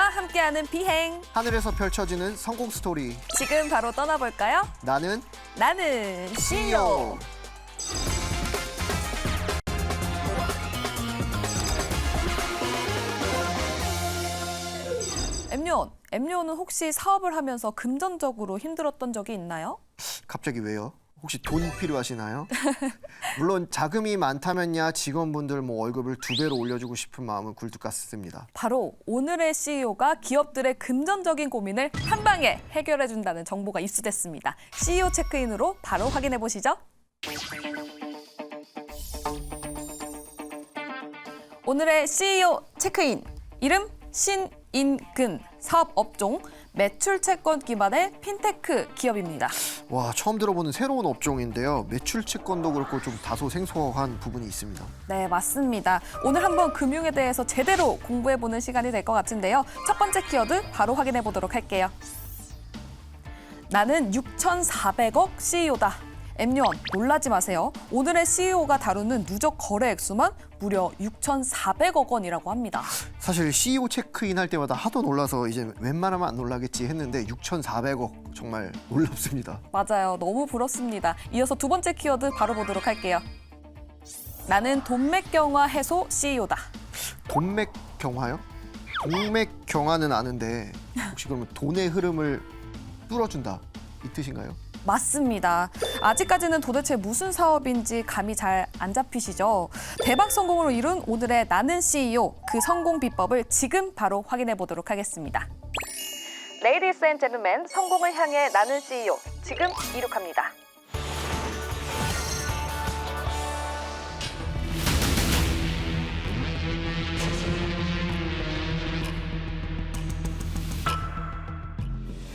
함께하는 비행. 하늘에서 펼쳐지는 성공 스토리. 지금 바로 떠나볼까요? 나는 CEO. 엠요는 혹시 사업을 하면서 금전적으로 힘들었던 적이 있나요? 갑자기 왜요? 혹시 돈 필요하시나요? 물론 자금이 많다면야 직원분들 월급을 2배로 올려주고 싶은 마음은 굴뚝 같습니다. 바로 오늘의 CEO가 기업들의 금전적인 고민을 한 방에 해결해준다는 정보가 입수됐습니다. CEO 체크인으로 바로 확인해 보시죠. 오늘의 CEO 체크인. 이름 신인근. 사업 업종 매출 채권 기반의 핀테크 기업입니다. 와, 처음 들어보는 새로운 업종인데요. 매출 채권도 그렇고 좀 다소 생소한 부분이 있습니다. 네, 맞습니다. 오늘 한번 금융에 대해서 제대로 공부해보는 시간이 될 것 같은데요. 첫 번째 키워드 바로 확인해 보도록 할게요. 나는 6,400억 CEO다. 엠요원, 놀라지 마세요. 오늘의 CEO가 다루는 누적 거래 액수만 무려 6,400억 원이라고 합니다. 사실 CEO 체크인 할 때마다 하도 놀라서 이제 웬만하면 안 놀라겠지 했는데 6,400억 정말 놀랍습니다. 맞아요. 너무 부럽습니다. 이어서 두 번째 키워드 바로 보도록 할게요. 나는 동맥경화 해소 CEO다. 동맥경화요? 동맥경화는 아는데 혹시 그러면 돈의 흐름을 뚫어준다 이 뜻인가요? 맞습니다. 아직까지는 도대체 무슨 사업인지 감이 잘 안 잡히시죠? 대박 성공으로 이룬 오늘의 나는 CEO, 그 성공 비법을 지금 바로 확인해 보도록 하겠습니다. Ladies and gentlemen, 성공을 향해 나는 CEO, 지금 이륙합니다.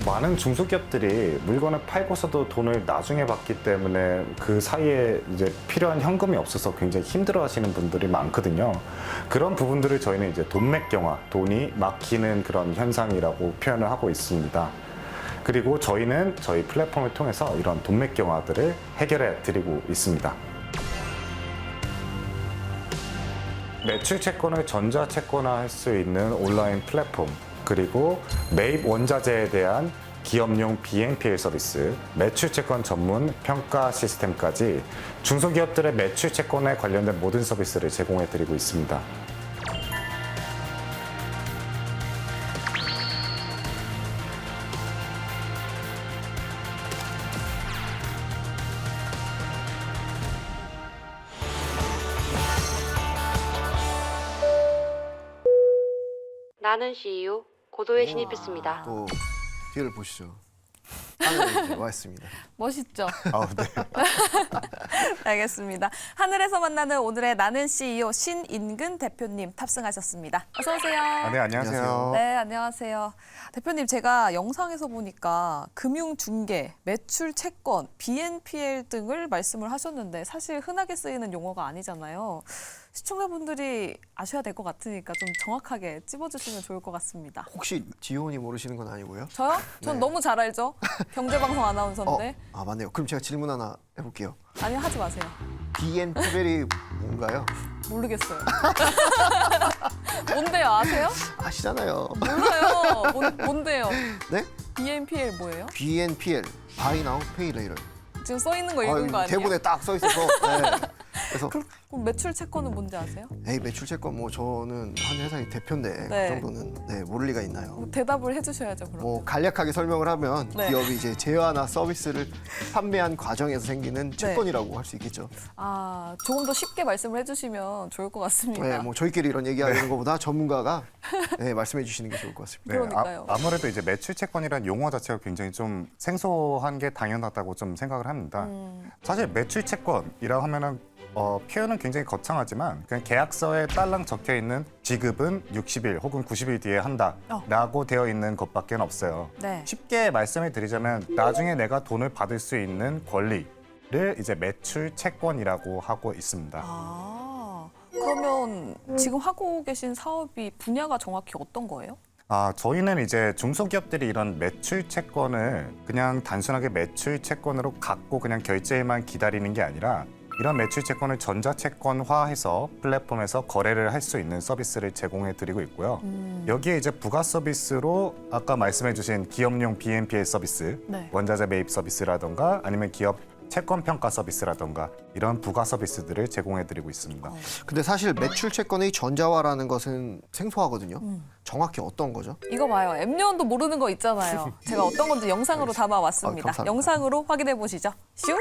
많은 중소기업들이 물건을 팔고서도 돈을 나중에 받기 때문에 그 사이에 이제 필요한 현금이 없어서 굉장히 힘들어하시는 분들이 많거든요. 그런 부분들을 저희는 이제 돈맥경화, 돈이 막히는 그런 현상이라고 표현을 하고 있습니다. 그리고 저희는 저희 플랫폼을 통해서 이런 돈맥경화들을 해결해 드리고 있습니다. 매출 채권을 전자채권화할 수 있는 온라인 플랫폼, 그리고 매입 원자재에 대한 기업용 BNPL 서비스, 매출 채권 전문 평가 시스템까지 중소기업들의 매출 채권에 관련된 모든 서비스를 제공해 드리고 있습니다. 나는 CEO 고도에 진입했습니다. 또 뒤를 보시죠. 하늘에 이렇게 와 있습니다. 멋있죠? 네. 알겠습니다. 하늘에서 만나는 오늘의 나는 CEO 신인근 대표님 탑승하셨습니다. 어서 오세요. 네, 안녕하세요. 네, 안녕하세요. 대표님, 제가 영상에서 보니까 금융중개, 매출 채권, BNPL 등을 말씀을 하셨는데 사실 흔하게 쓰이는 용어가 아니잖아요. 시청자분들이 아셔야 될 것 같으니까 좀 정확하게 찝어주시면 좋을 것 같습니다. 혹시 지효원이 모르시는 건 아니고요? 저요? 전 네. 너무 잘 알죠. 경제방송 아나운서인데. 맞네요. 그럼 제가 질문 하나 해볼게요. 아니, 하지 마세요. BNPL이 뭔가요? 모르겠어요. 뭔데요? 아세요? 아시잖아요. 몰라요. 뭔데요? 네? BNPL 뭐예요? BNPL, Buy Now, Pay Later. 지금 써 있는 거 읽은 거 아니에요? 대본에 딱 써 있어서. 네. 그래서 그럼 매출 채권은 뭔지 아세요? 매출 채권 저는 한 회사의 대표인데 네. 그 정도는 모를 리가 있나요? 대답을 해주셔야죠, 그럼. 간략하게 설명을 하면 네. 기업이 이제 제휴나 서비스를 판매한 과정에서 생기는 채권이라고 할 수 있겠죠. 아, 조금 더 쉽게 말씀을 해주시면 좋을 것 같습니다. 네, 저희끼리 이런 얘기하는 것보다 전문가가 말씀해 주시는 게 좋을 것 같습니다. 그러니까요. 아무래도 이제 매출 채권이라는 용어 자체가 굉장히 좀 생소한 게 당연하다고 좀 생각을 합니다. 사실 매출 채권이라고 하면은 표현은 굉장히 거창하지만 그냥 계약서에 딸랑 적혀 있는 지급은 60일 혹은 90일 뒤에 한다라고 되어 있는 것밖에 없어요. 네. 쉽게 말씀을 드리자면 나중에 내가 돈을 받을 수 있는 권리를 이제 매출 채권이라고 하고 있습니다. 아, 그러면 지금 하고 계신 사업이 분야가 정확히 어떤 거예요? 저희는 이제 중소기업들이 이런 매출 채권을 그냥 단순하게 매출 채권으로 갖고 그냥 결제만 기다리는 게 아니라 이런 매출 채권을 전자채권화해서 플랫폼에서 거래를 할 수 있는 서비스를 제공해 드리고 있고요. 여기에 이제 부가 서비스로 아까 말씀해 주신 기업용 BNPL 서비스, 네. 원자재 매입 서비스라던가 아니면 기업 채권 평가 서비스라던가 이런 부가 서비스들을 제공해 드리고 있습니다. 근데 사실 매출 채권의 전자화라는 것은 생소하거든요. 정확히 어떤 거죠? 이거 봐요. 엠요원도 모르는 거 있잖아요. 제가 어떤 건지 영상으로 담아왔습니다. 감사합니다. 영상으로 확인해 보시죠. 슝!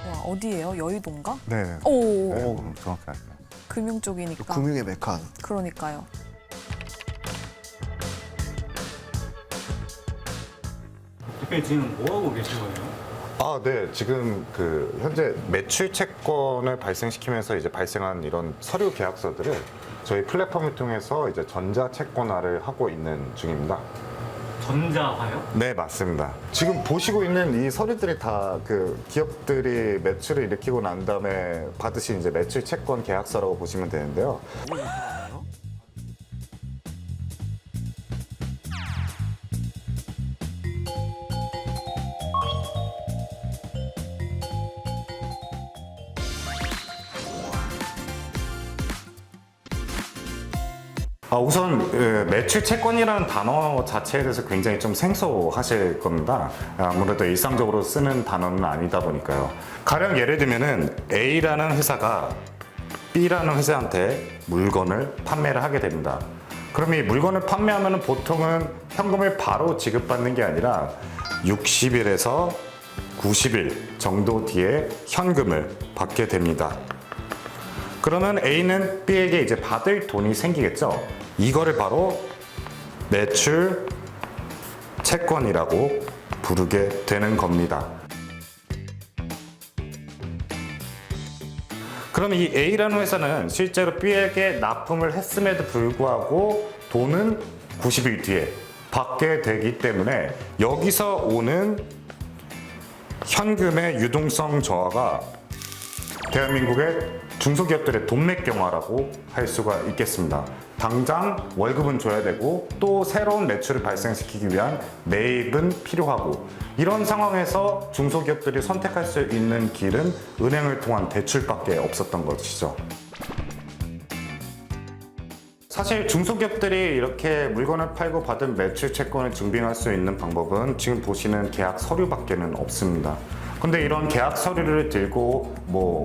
와, 어디예요? 여의도인가? 네. 오, 정확히 아시네요. 금융 쪽이니까. 금융의 메카. 그러니까요. 대표님 지금 뭐 하고 계신 거예요? 아, 네. 지금 현재 매출 채권을 발생시키면서 이제 발생한 이런 서류 계약서들을 저희 플랫폼을 통해서 이제 전자 채권화를 하고 있는 중입니다. 전자화요? 네, 맞습니다. 지금 보시고 있는 이 서류들이 다 기업들이 매출을 일으키고 난 다음에 받으신 이제 매출 채권 계약서라고 보시면 되는데요. 우선 매출 채권이라는 단어 자체에 대해서 굉장히 좀 생소하실 겁니다. 아무래도 일상적으로 쓰는 단어는 아니다 보니까요. 가령 예를 들면은 A라는 회사가 B라는 회사한테 물건을 판매를 하게 됩니다. 그럼 이 물건을 판매하면 보통은 현금을 바로 지급받는 게 아니라 60일에서 90일 정도 뒤에 현금을 받게 됩니다. 그러면 A는 B에게 이제 받을 돈이 생기겠죠. 이거를 바로 매출 채권이라고 부르게 되는 겁니다. 그러면 이 A라는 회사는 실제로 B에게 납품을 했음에도 불구하고 돈은 90일 뒤에 받게 되기 때문에 여기서 오는 현금의 유동성 저하가 대한민국의 중소기업들의 돈맥경화라고 할 수가 있겠습니다. 당장 월급은 줘야 되고 또 새로운 매출을 발생시키기 위한 매입은 필요하고 이런 상황에서 중소기업들이 선택할 수 있는 길은 은행을 통한 대출밖에 없었던 것이죠. 사실 중소기업들이 이렇게 물건을 팔고 받은 매출 채권을 증빙할 수 있는 방법은 지금 보시는 계약 서류밖에는 없습니다. 근데 이런 계약 서류를 들고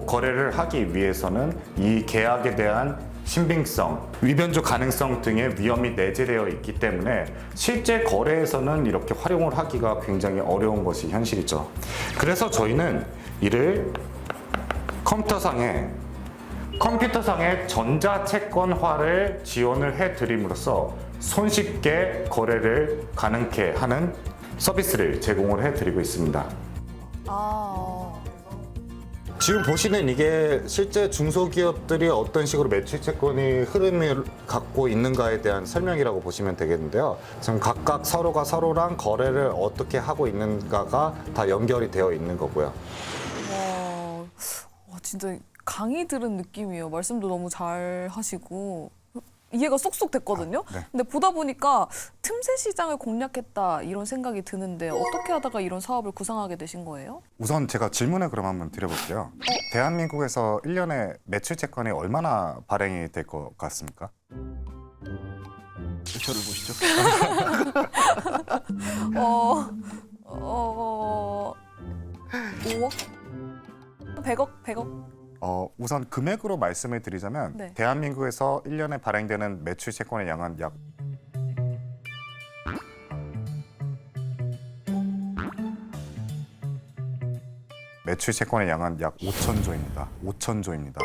거래를 하기 위해서는 이 계약에 대한 신빙성, 위변조 가능성 등의 위험이 내재되어 있기 때문에 실제 거래에서는 이렇게 활용을 하기가 굉장히 어려운 것이 현실이죠. 그래서 저희는 이를 컴퓨터상에 전자채권화를 지원을 해드림으로써 손쉽게 거래를 가능케 하는 서비스를 제공을 해드리고 있습니다. 지금 보시는 이게 실제 중소기업들이 어떤 식으로 매출채권이 흐름을 갖고 있는가에 대한 설명이라고 보시면 되겠는데요. 지금 각각 서로가 서로랑 거래를 어떻게 하고 있는가가 다 연결이 되어 있는 거고요. 와, 진짜 강의 들은 느낌이에요. 말씀도 너무 잘 하시고 이해가 쏙쏙 됐거든요. 네. 근데 보다 보니까 틈새 시장을 공략했다 이런 생각이 드는데 어떻게 하다가 이런 사업을 구상하게 되신 거예요? 우선 제가 질문을 그럼 한번 드려볼게요. 대한민국에서 1년에 매출 채권이 얼마나 발행이 될 것 같습니까? 저를 보시죠. 5억? 100억? 우선 금액으로 말씀을 드리자면 네. 대한민국에서 1년에 발행되는 매출 채권의 양은 약 매출 채권의 양은 약 5천조입니다. 5천조입니다.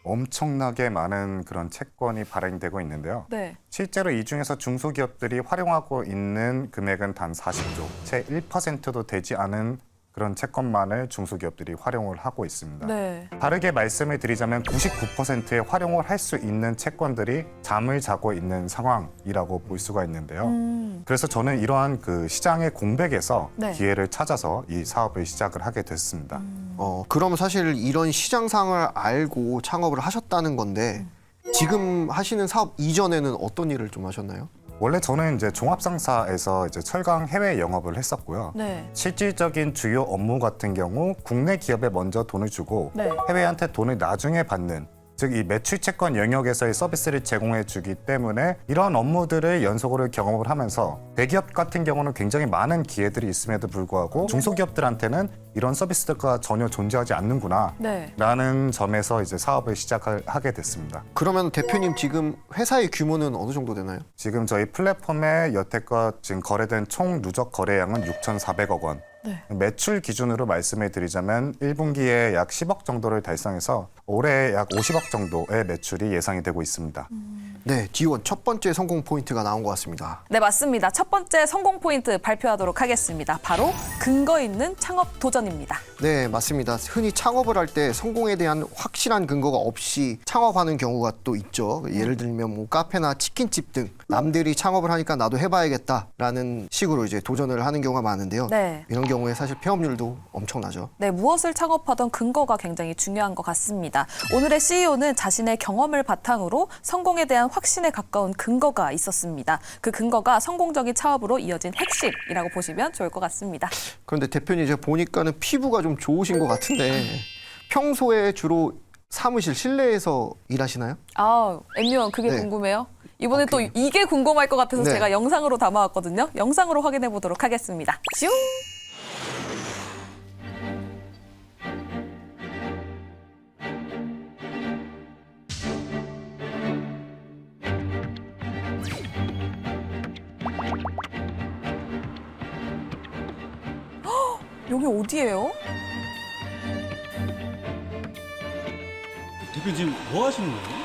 엄청나게 많은 그런 채권이 발행되고 있는데요. 네. 실제로 이 중에서 중소기업들이 활용하고 있는 금액은 단 40조, 채 1%도 되지 않은 그런 채권만을 중소기업들이 활용을 하고 있습니다. 네. 다르게 말씀을 드리자면 99%의 활용을 할 수 있는 채권들이 잠을 자고 있는 상황이라고 볼 수가 있는데요. 그래서 저는 이러한 그 시장의 공백에서 네. 기회를 찾아서 이 사업을 시작을 하게 됐습니다. 그럼 사실 이런 시장상을 알고 창업을 하셨다는 건데 지금 하시는 사업 이전에는 어떤 일을 좀 하셨나요? 원래 저는 이제 종합상사에서 이제 철강 해외 영업을 했었고요. 네. 실질적인 주요 업무 같은 경우 국내 기업에 먼저 돈을 주고 네. 해외한테 돈을 나중에 받는, 즉 이 매출 채권 영역에서의 서비스를 제공해 주기 때문에 이런 업무들을 연속으로 경험을 하면서 대기업 같은 경우는 굉장히 많은 기회들이 있음에도 불구하고 중소기업들한테는 이런 서비스가 전혀 존재하지 않는구나 네. 라는 점에서 이제 사업을 시작을 하게 됐습니다. 그러면 대표님 지금 회사의 규모는 어느 정도 되나요? 지금 저희 플랫폼에 여태껏 지금 거래된 총 누적 거래량은 6,400억 원. 네. 매출 기준으로 말씀을 드리자면 1분기에 약 10억 정도를 달성해서 올해 약 50억 정도의 매출이 예상이 되고 있습니다. 네, 지원 첫 번째 성공 포인트가 나온 것 같습니다. 네, 맞습니다. 첫 번째 성공 포인트 발표하도록 하겠습니다. 바로 근거 있는 창업 도전입니다. 네, 맞습니다. 흔히 창업을 할 때 성공에 대한 확실한 근거가 없이 창업하는 경우가 또 있죠. 예를 들면 뭐 카페나 치킨집 등 남들이 창업을 하니까 나도 해봐야겠다라는 식으로 이제 도전을 하는 경우가 많은데요. 네. 이런 경우에 사실 폐업률도 엄청나죠. 네, 무엇을 창업하던 근거가 굉장히 중요한 것 같습니다. 오늘의 CEO는 자신의 경험을 바탕으로 성공에 대한 확신에 가까운 근거가 있었습니다. 그 근거가 성공적인 창업으로 이어진 핵심이라고 보시면 좋을 것 같습니다. 그런데 대표님 제가 보니까는 피부가 좀 좋으신 것 같은데 평소에 주로 사무실 실내에서 일하시나요? 아, 엠미원 그게 네. 궁금해요. 이번에 또 이게 궁금할 것 같아서 네. 제가 영상으로 담아왔거든요. 영상으로 확인해 보도록 하겠습니다. 슝! 헉, 여기 어디예요? 대표님 지금 뭐 하시는 거예요?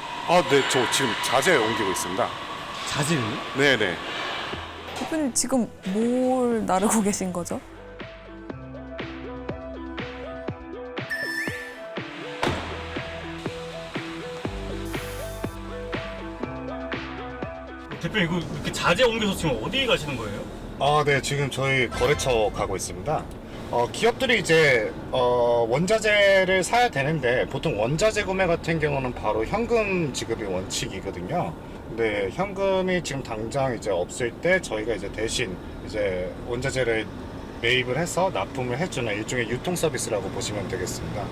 네, 저 지금 자재 옮기고 있습니다. 자질을? 네네. 대표님 지금 뭘 나르고 계신 거죠? 대표님 이거 이렇게 자재 옮겨서 지금 어디 가시는 거예요? 네, 지금 저희 거래처 가고 있습니다. 기업들이 이제 원자재를 사야 되는데 보통 원자재 구매 같은 경우는 바로 현금 지급이 원칙이거든요. 근데 현금이 지금 당장 이제 없을 때 저희가 이제 대신 이제 원자재를 매입을 해서 납품을 해주는 일종의 유통 서비스라고 보시면 되겠습니다.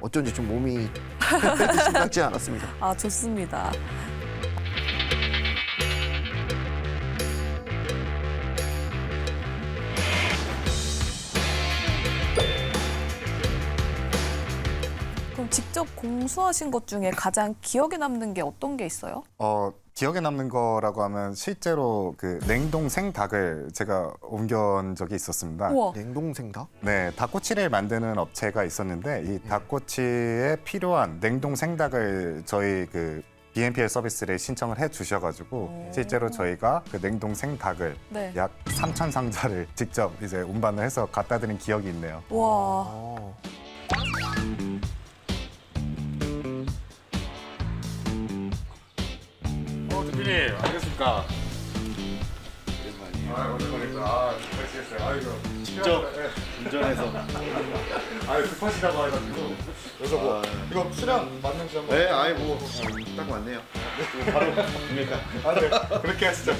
어쩐지 좀 몸이 심상치 않았습니다. 아, 좋습니다. 그럼 직접 공수하신 것 중에 가장 기억에 남는 게 어떤 게 있어요? 기억에 남는 거라고 하면 실제로 그 냉동 생닭을 제가 옮겨온 적이 있었습니다. 우와. 냉동생닭? 네, 닭꼬치를 만드는 업체가 있었는데 이 닭꼬치에 필요한 냉동 생닭을 저희 그 BNPL 서비스를 신청을 해 주셔가지고 실제로 저희가 그 냉동 생닭을 네. 약 3,000 상자를 직접 이제 운반을 해서 갖다 드린 기억이 있네요. 와. 어. 대표님 안녕하십니까. 오랜만이다. 직접 운전해서. 급하시다고 해가지고 그래서 뭐 이거 수량 맞는지 한번. 네, 딱 맞네요. 바로 됩니까? 네, 그렇게 하시죠.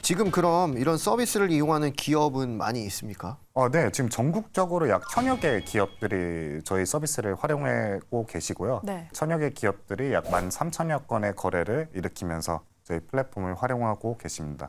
지금 그럼 이런 서비스를 이용하는 기업은 많이 있습니까? 네, 지금 전국적으로 약 1,000여 개 기업들이 저희 서비스를 활용하고 계시고요. 네. 1,000여 개 기업들이 약 13,000여 건의 거래를 일으키면서 저희 플랫폼을 활용하고 계십니다.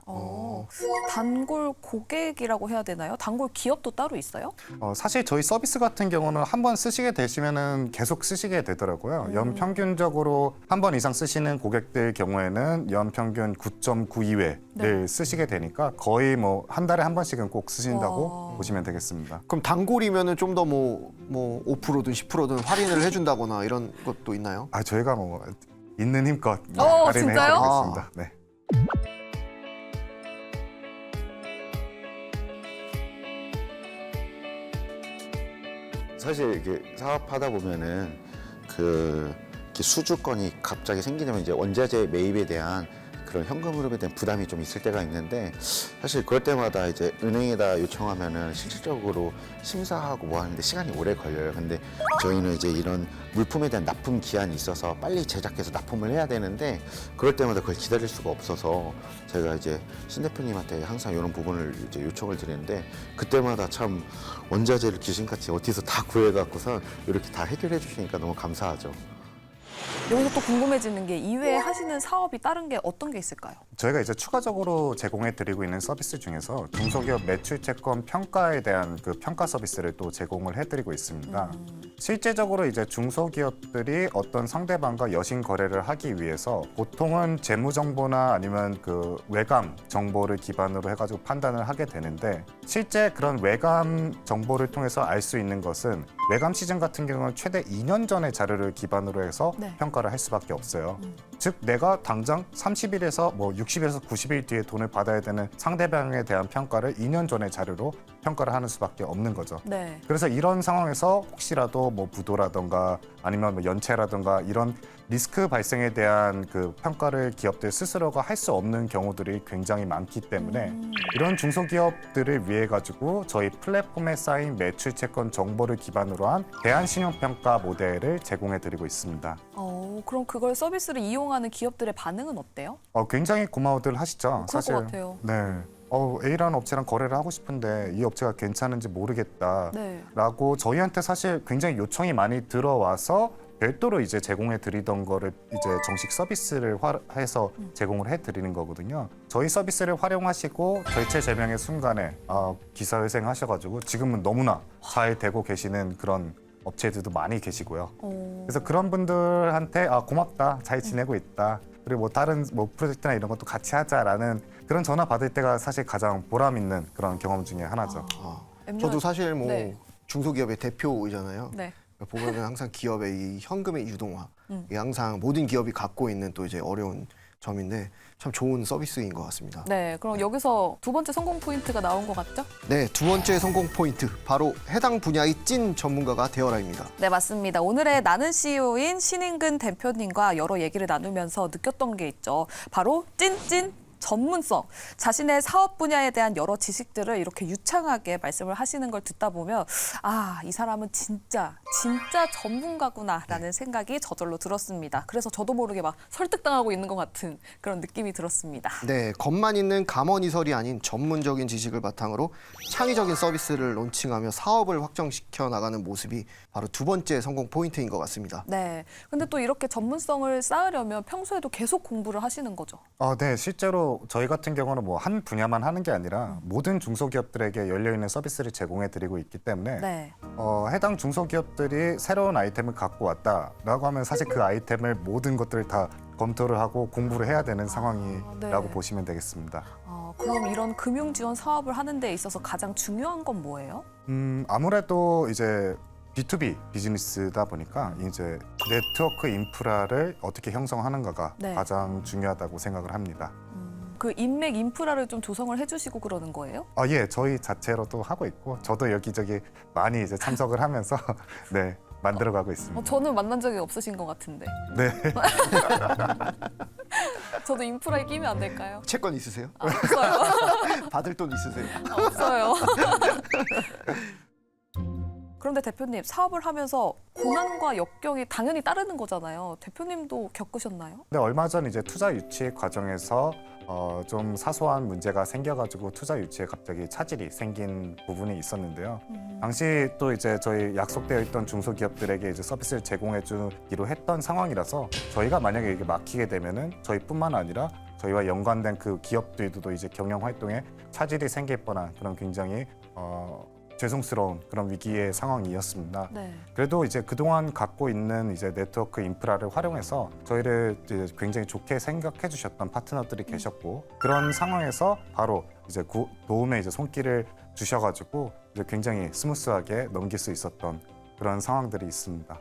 단골 고객이라고 해야 되나요? 단골 기업도 따로 있어요? 사실 저희 서비스 같은 경우는 한 번 쓰시게 되시면은 계속 쓰시게 되더라고요. 연평균적으로 한 번 이상 쓰시는 고객들 경우에는 연평균 9.92회를 네. 쓰시게 되니까 거의 뭐 한 달에 한 번씩은 꼭 쓰신다고 와. 보시면 되겠습니다. 그럼 단골이면은 좀 더 뭐 5%든 10%든 할인을 해준다거나 이런 것도 있나요? 저희가 뭐 있는 힘껏 진짜요? 할인해드리겠습니다. 네. 사실 이게 사업하다 보면은 이렇게 수주권이 갑자기 생기면 이제 원자재 매입에 대한 그런 현금 흐름에 대한 부담이 좀 있을 때가 있는데 사실 그럴 때마다 이제 은행에다 요청하면은 실질적으로 심사하고 뭐 하는데 시간이 오래 걸려요. 근데 저희는 이제 이런 물품에 대한 납품 기한이 있어서 빨리 제작해서 납품을 해야 되는데 그럴 때마다 그걸 기다릴 수가 없어서 제가 이제 신 대표님한테 항상 이런 부분을 이제 요청을 드리는데 그때마다 참 원자재를 귀신같이 어디서 다 구해갖고서 이렇게 다 해결해 주시니까 너무 감사하죠. 여기서 또 궁금해지는 게 이외에 하시는 사업이 다른 게 어떤 게 있을까요? 저희가 이제 추가적으로 제공해드리고 있는 서비스 중에서 중소기업 매출 채권 평가에 대한 그 평가 서비스를 또 제공을 해드리고 있습니다. 실제적으로 이제 중소기업들이 어떤 상대방과 여신 거래를 하기 위해서 보통은 재무 정보나 아니면 그 외감 정보를 기반으로 해가지고 판단을 하게 되는데 실제 그런 외감 정보를 통해서 알 수 있는 것은 외감 시즌 같은 경우는 최대 2년 전의 자료를 기반으로 해서 네. 평가를 할 수밖에 없어요. 즉 내가 당장 30일에서 뭐 60에서 90일 뒤에 돈을 받아야 되는 상대방에 대한 평가를 2년 전의 자료로 평가를 하는 수밖에 없는 거죠. 네. 그래서 이런 상황에서 혹시라도 뭐 부도라든가 아니면 뭐 연체라든가 이런 리스크 발생에 대한 그 평가를 기업들 스스로가 할 수 없는 경우들이 굉장히 많기 때문에 이런 중소기업들을 위해 가지고 저희 플랫폼에 쌓인 매출 채권 정보를 기반으로 한 대안 신용평가 모델을 제공해 드리고 있습니다. 그럼 그걸 서비스를 이용하는 기업들의 반응은 어때요? 굉장히 고마워들 하시죠. 그럴 것 같아요. 네. A라는 업체랑 거래를 하고 싶은데 이 업체가 괜찮은지 모르겠다. 네. 라고 저희한테 사실 굉장히 요청이 많이 들어와서 별도로 이제 제공해 드리던 거를 이제 정식 서비스를 해서 제공을 해 드리는 거거든요. 저희 서비스를 활용하시고 결체제명의 순간에 기사회생 하셔가지고 지금은 너무나 잘 되고 계시는 그런 업체들도 많이 계시고요. 그래서 그런 분들한테 고맙다, 잘 지내고 있다. 그리고 뭐 다른 뭐 프로젝트나 이런 것도 같이 하자라는 그런 전화 받을 때가 사실 가장 보람 있는 그런 경험 중에 하나죠. 저도 사실 뭐 네. 중소기업의 대표이잖아요. 네. 보면은 항상 기업의 이 현금의 유동화, 이게 항상 모든 기업이 갖고 있는 또 이제 어려운 점인데 참 좋은 서비스인 것 같습니다. 네. 그럼 여기서 두 번째 성공 포인트가 나온 것 같죠? 네, 두 번째 성공 포인트 바로 해당 분야의 찐 전문가가 되어라입니다. 네, 맞습니다. 오늘의 나는 CEO인 신인근 대표님과 여러 얘기를 나누면서 느꼈던 게 있죠. 바로 찐찐 전문성. 자신의 사업 분야에 대한 여러 지식들을 이렇게 유창하게 말씀을 하시는 걸 듣다 보면 이 사람은 진짜 전문가구나라는 생각이 저절로 들었습니다. 그래서 저도 모르게 막 설득당하고 있는 것 같은 그런 느낌이 들었습니다. 네, 겉만 있는 감언이설이 아닌 전문적인 지식을 바탕으로 창의적인 서비스를 론칭하며 사업을 확장시켜 나가는 모습이 바로 두 번째 성공 포인트인 것 같습니다. 네. 근데 또 이렇게 전문성을 쌓으려면 평소에도 계속 공부를 하시는 거죠? 네, 실제로 저희 같은 경우는 뭐 한 분야만 하는 게 아니라 모든 중소기업들에게 열려있는 서비스를 제공해드리고 있기 때문에 네. 해당 중소기업들이 새로운 아이템을 갖고 왔다라고 하면 사실 그 아이템을 모든 것들을 다 검토를 하고 공부를 해야 되는 상황이라고 네. 보시면 되겠습니다. 그럼 이런 금융 지원 사업을 하는 데 있어서 가장 중요한 건 뭐예요? 아무래도 이제 B2B 비즈니스다 보니까 이제 네트워크 인프라를 어떻게 형성하는가가 네. 가장 중요하다고 생각을 합니다. 그 인맥 인프라를 좀 조성을 해주시고 그러는 거예요? 예, 저희 자체로도 하고 있고 저도 여기저기 많이 이제 참석을 하면서 네, 만들어가고 있습니다. 저는 만난 적이 없으신 것 같은데. 네. 저도 인프라에 끼면 안 될까요? 채권 있으세요? 없어요. 받을 돈 있으세요? 없어요. 그런데 대표님, 사업을 하면서 고난과 역경이 당연히 따르는 거잖아요. 대표님도 겪으셨나요? 근데 얼마 전 이제 투자 유치 과정에서 좀 사소한 문제가 생겨가지고 투자 유치에 갑자기 차질이 생긴 부분이 있었는데요. 당시 또 이제 저희 약속되어 있던 중소기업들에게 이제 서비스를 제공해주기로 했던 상황이라서 저희가 만약에 이게 막히게 되면은 저희뿐만 아니라 저희와 연관된 그 기업들도 이제 경영 활동에 차질이 생길 뻔한 그런 굉장히 죄송스러운 그런 위기의 상황이었습니다. 네. 그래도 이제 그동안 갖고 있는 이제 네트워크 인프라를 활용해서 저희를 이제 굉장히 좋게 생각해 주셨던 파트너들이 계셨고, 그런 상황에서 바로 이제 도움의 이제 손길을 주셔가지고 이제 굉장히 스무스하게 넘길 수 있었던 그런 상황들이 있습니다.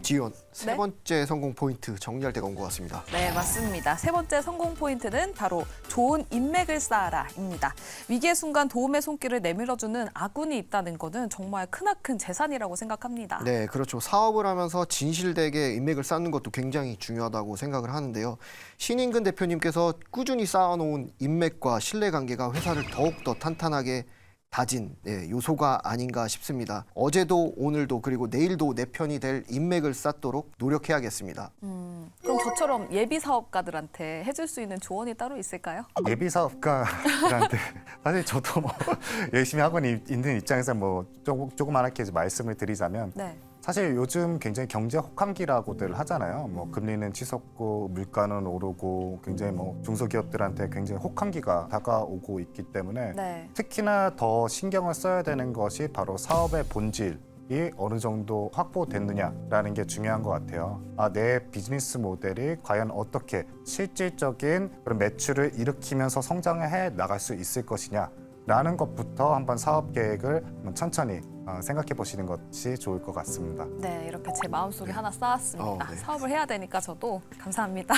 지연, 세 네? 번째 성공 포인트 정리할 때가 온 것 같습니다. 네, 맞습니다. 세 번째 성공 포인트는 바로 좋은 인맥을 쌓아라입니다. 위기의 순간 도움의 손길을 내밀어주는 아군이 있다는 것은 정말 크나큰 재산이라고 생각합니다. 네, 그렇죠. 사업을 하면서 진실되게 인맥을 쌓는 것도 굉장히 중요하다고 생각을 하는데요. 신인근 대표님께서 꾸준히 쌓아놓은 인맥과 신뢰관계가 회사를 더욱더 탄탄하게 다진 요소가 아닌가 싶습니다. 어제도 오늘도 그리고 내일도 내 편이 될 인맥을 쌓도록 노력해야겠습니다. 그럼 저처럼 예비 사업가들한테 해줄 수 있는 조언이 따로 있을까요? 예비 사업가들한테 사실 저도 뭐 열심히 하고 있는 입장에서 뭐 조그맣게 말씀을 드리자면, 네. 사실 요즘 굉장히 경제 혹한기라고들 하잖아요. 뭐 금리는 치솟고 물가는 오르고 굉장히 뭐 중소기업들한테 굉장히 혹한기가 다가오고 있기 때문에 네. 특히나 더 신경을 써야 되는 것이 바로 사업의 본질이 어느 정도 확보됐느냐라는 게 중요한 것 같아요. 내 비즈니스 모델이 과연 어떻게 실질적인 그런 매출을 일으키면서 성장을 해 나갈 수 있을 것이냐라는 것부터 한번 사업 계획을 한번 천천히 생각해 보시는 것이 좋을 것 같습니다. 네, 이렇게 제 마음속에 하나 쌓았습니다. 네. 사업을 해야 되니까 저도 감사합니다.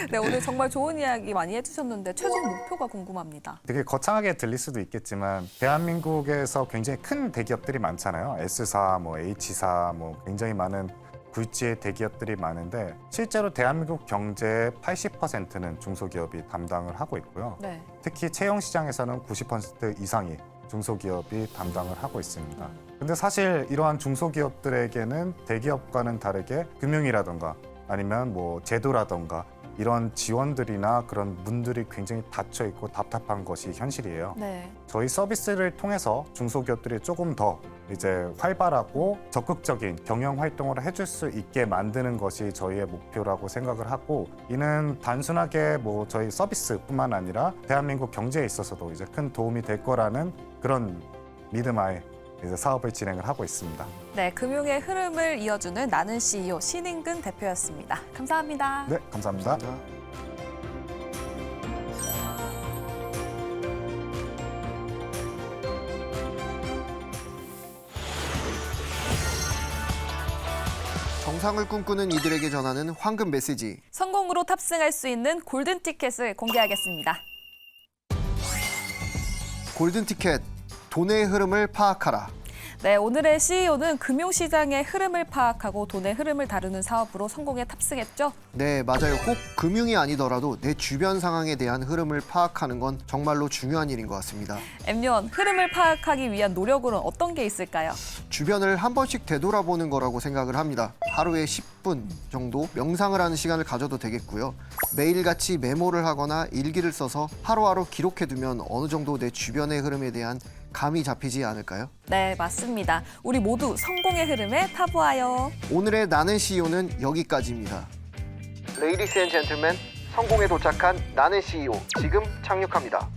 네, 오늘 정말 좋은 이야기 많이 해주셨는데 최종 목표가 궁금합니다. 되게 거창하게 들릴 수도 있겠지만 대한민국에서 굉장히 큰 대기업들이 많잖아요. S사, 뭐 H사, 뭐 굉장히 많은 굴지의 대기업들이 많은데 실제로 대한민국 경제의 80%는 중소기업이 담당을 하고 있고요. 네. 특히 채용 시장에서는 90% 이상이 중소기업이 담당을 하고 있습니다. 근데 사실 이러한 중소기업들에게는 대기업과는 다르게 금융이라던가 아니면 뭐 제도라던가 이런 지원들이나 그런 문들이 굉장히 닫혀 있고 답답한 것이 현실이에요. 네. 저희 서비스를 통해서 중소기업들이 조금 더 이제 활발하고 적극적인 경영 활동을 해줄 수 있게 만드는 것이 저희의 목표라고 생각을 하고, 이는 단순하게 뭐 저희 서비스뿐만 아니라 대한민국 경제에 있어서도 이제 큰 도움이 될 거라는 그런 믿음하에 이제 사업을 진행을 하고 있습니다. 네, 금융의 흐름을 이어주는 나는 CEO 신인근 대표였습니다. 감사합니다. 네, 감사합니다. 정상을 꿈꾸는 이들에게 전하는 황금 메시지. 성공으로 탑승할 수 있는 골든 티켓을 공개하겠습니다. 골든 티켓, 돈의 흐름을 파악하라. 네, 오늘의 CEO는 금융시장의 흐름을 파악하고 돈의 흐름을 다루는 사업으로 성공에 탑승했죠. 네, 맞아요. 꼭 금융이 아니더라도 내 주변 상황에 대한 흐름을 파악하는 건 정말로 중요한 일인 것 같습니다. 엠요원, 흐름을 파악하기 위한 노력으로는 어떤 게 있을까요? 주변을 한 번씩 되돌아보는 거라고 생각을 합니다. 하루에 10분 정도 명상을 하는 시간을 가져도 되겠고요. 매일같이 메모를 하거나 일기를 써서 하루하루 기록해두면 어느 정도 내 주변의 흐름에 대한 감이 잡히지 않을까요? 네, 맞습니다. 우리 모두 성공의 흐름에 타부하여. 오늘의 나는 CEO는 여기까지입니다. Ladies and gentlemen, 성공에 도착한 나는 CEO 지금 착륙합니다.